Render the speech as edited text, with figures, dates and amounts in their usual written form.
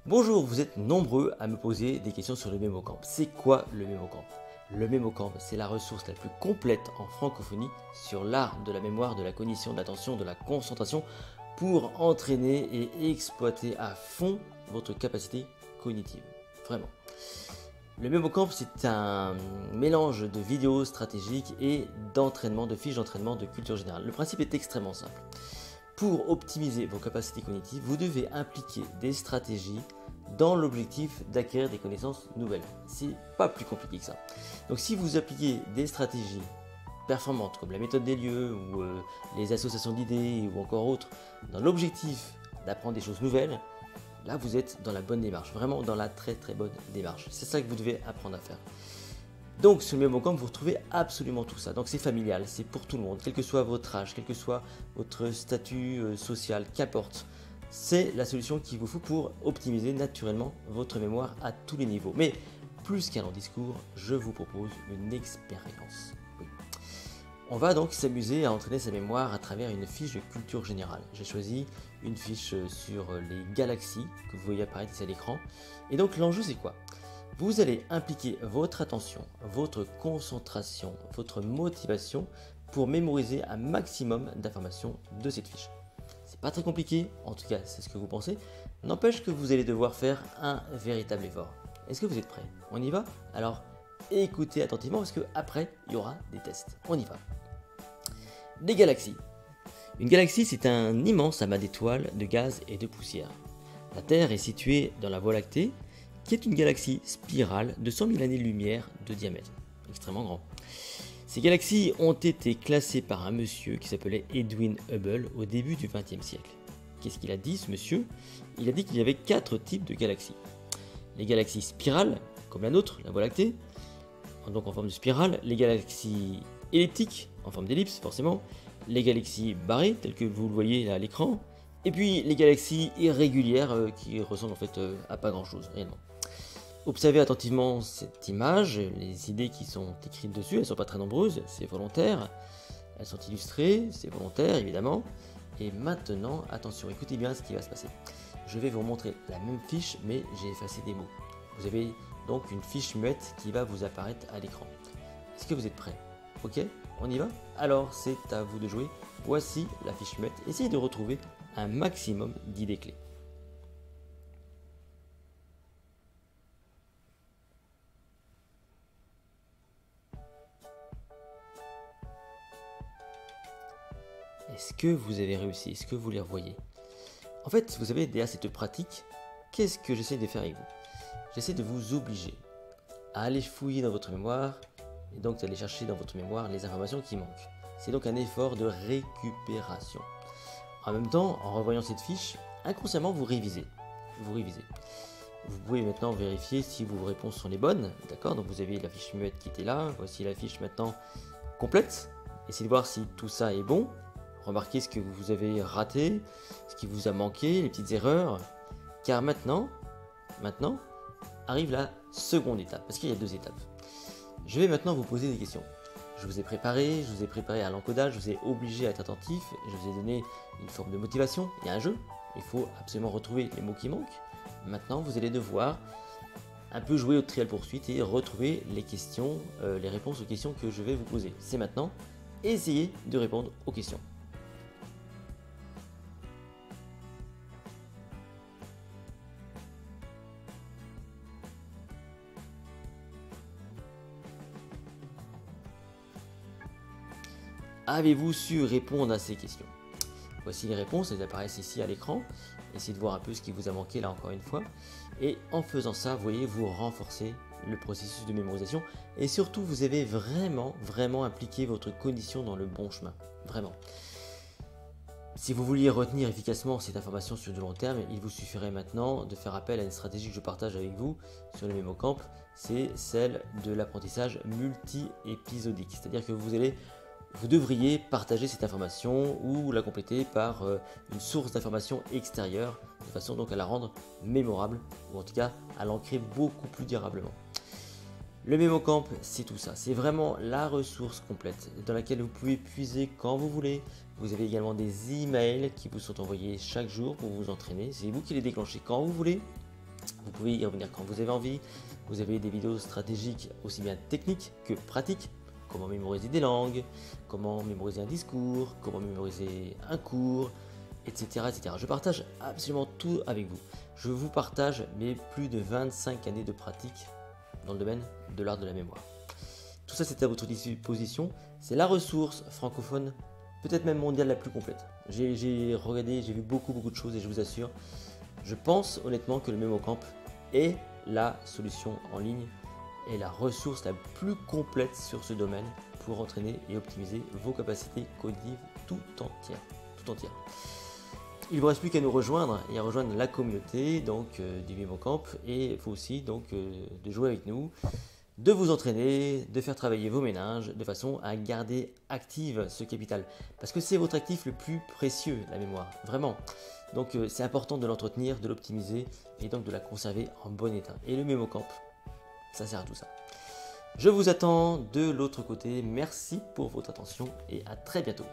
Bonjour, vous êtes nombreux à me poser des questions sur le MemoCamp. C'est quoi le MemoCamp? Le MemoCamp, c'est la ressource la plus complète en francophonie sur l'art de la mémoire, de la cognition, de l'attention, de la concentration pour entraîner et exploiter à fond votre capacité cognitive. Vraiment. Le MemoCamp, c'est un mélange de vidéos stratégiques et d'entraînement, de fiches d'entraînement de culture générale. Le principe est extrêmement simple. Pour optimiser vos capacités cognitives, vous devez impliquer des stratégies dans l'objectif d'acquérir des connaissances nouvelles. C'est pas plus compliqué que ça. Donc si vous appliquez des stratégies performantes comme la méthode des lieux ou les associations d'idées ou encore autres dans l'objectif d'apprendre des choses nouvelles, là vous êtes dans la bonne démarche, vraiment dans la très bonne démarche. C'est ça que vous devez apprendre à faire. Donc sur le MemoCamp, vous retrouvez absolument tout ça. Donc c'est familial, c'est pour tout le monde, quel que soit votre âge, quel que soit votre statut social, qu'importe. C'est la solution qu'il vous faut pour optimiser naturellement votre mémoire à tous les niveaux. Mais plus qu'un long discours, je vous propose une expérience. Oui. On va donc s'amuser à entraîner sa mémoire à travers une fiche de culture générale. J'ai choisi une fiche sur les galaxies que vous voyez apparaître ici à l'écran. Et donc l'enjeu c'est quoi? Vous allez impliquer votre attention, votre concentration, votre motivation pour mémoriser un maximum d'informations de cette fiche. C'est pas très compliqué, en tout cas c'est ce que vous pensez, n'empêche que vous allez devoir faire un véritable effort. Est-ce que vous êtes prêts? On y va? Alors écoutez attentivement parce qu'après il y aura des tests. On y va. Des galaxies. Une galaxie c'est un immense amas d'étoiles, de gaz et de poussière. La Terre est située dans la Voie lactée, qui est une galaxie spirale de 100 000 années-lumière de diamètre, extrêmement grand. Ces galaxies ont été classées par un monsieur qui s'appelait Edwin Hubble au début du XXe siècle. Qu'est-ce qu'il a dit ce monsieur? Il a dit qu'il y avait 4 types de galaxies. Les galaxies spirales, comme la nôtre, la Voie lactée, donc en forme de spirale, les galaxies elliptiques, en forme d'ellipse forcément, les galaxies barrées, telles que vous le voyez là à l'écran, et puis les galaxies irrégulières qui ressemblent en fait à pas grand chose, réellement. Observez attentivement cette image, les idées qui sont écrites dessus, elles ne sont pas très nombreuses, c'est volontaire. Elles sont illustrées, c'est volontaire évidemment. Et maintenant, attention, écoutez bien ce qui va se passer. Je vais vous montrer la même fiche, mais j'ai effacé des mots. Vous avez donc une fiche muette qui va vous apparaître à l'écran. Est-ce que vous êtes prêts? Ok, on y va? Alors c'est à vous de jouer. Voici la fiche muette. Essayez de retrouver un maximum d'idées clés. Est-ce que vous avez réussi? Est-ce que vous les revoyez? En fait, vous savez, derrière cette pratique, qu'est-ce que j'essaie de faire avec vous? J'essaie de vous obliger à aller fouiller dans votre mémoire et donc d'aller chercher dans votre mémoire les informations qui manquent. C'est donc un effort de récupération. En même temps, en revoyant cette fiche, inconsciemment vous révisez. Vous révisez. Vous pouvez maintenant vérifier si vos réponses sont les bonnes. D'accord? Donc vous avez la fiche muette qui était là. Voici la fiche maintenant complète. Essayez de voir si tout ça est bon. Remarquez ce que vous avez raté, ce qui vous a manqué, les petites erreurs. Car maintenant arrive la seconde étape, parce qu'il y a 2 étapes. Je vais maintenant vous poser des questions. Je vous ai préparé à l'encodage, je vous ai obligé à être attentif, je vous ai donné une forme de motivation, il y a un jeu, il faut absolument retrouver les mots qui manquent. Maintenant, vous allez devoir un peu jouer au trial poursuite et retrouver les questions, les réponses aux questions que je vais vous poser. C'est maintenant, essayez de répondre aux questions. Avez-vous su répondre à ces questions? Voici les réponses, elles apparaissent ici à l'écran. Essayez de voir un peu ce qui vous a manqué là encore une fois. Et en faisant ça, vous voyez, vous renforcez le processus de mémorisation. Et surtout, vous avez vraiment impliqué votre cognition dans le bon chemin. Vraiment. Si vous vouliez retenir efficacement cette information sur du long terme, il vous suffirait maintenant de faire appel à une stratégie que je partage avec vous sur le MemoCamp. C'est celle de l'apprentissage multi-épisodique. C'est-à-dire que vous devriez partager cette information ou la compléter par une source d'information extérieure de façon donc à la rendre mémorable ou en tout cas à l'ancrer beaucoup plus durablement. Le MemoCamp, c'est tout ça, c'est vraiment la ressource complète dans laquelle vous pouvez puiser quand vous voulez. Vous avez également des emails qui vous sont envoyés chaque jour pour vous entraîner, c'est vous qui les déclenchez quand vous voulez. Vous pouvez y revenir quand vous avez envie. Vous avez des vidéos stratégiques aussi bien techniques que pratiques. Comment mémoriser des langues, comment mémoriser un discours, comment mémoriser un cours, etc., etc. Je partage absolument tout avec vous. Je vous partage mes plus de 25 années de pratique dans le domaine de l'art de la mémoire. Tout ça, c'est à votre disposition. C'est la ressource francophone, peut-être même mondiale la plus complète. J'ai regardé, j'ai vu beaucoup de choses et je vous assure, je pense honnêtement que le MemoCamp est la solution en ligne et la ressource la plus complète sur ce domaine pour entraîner et optimiser vos capacités cognitives tout entières. Il ne vous reste plus qu'à nous rejoindre et à rejoindre la communauté donc, du MemoCamp et vous aussi donc de jouer avec nous, de vous entraîner, de faire travailler vos méninges de façon à garder active ce capital. Parce que c'est votre actif le plus précieux, la mémoire, vraiment. Donc c'est important de l'entretenir, de l'optimiser et donc de la conserver en bon état. Et le MemoCamp, ça sert à tout ça. Je vous attends de l'autre côté. Merci pour votre attention et à très bientôt.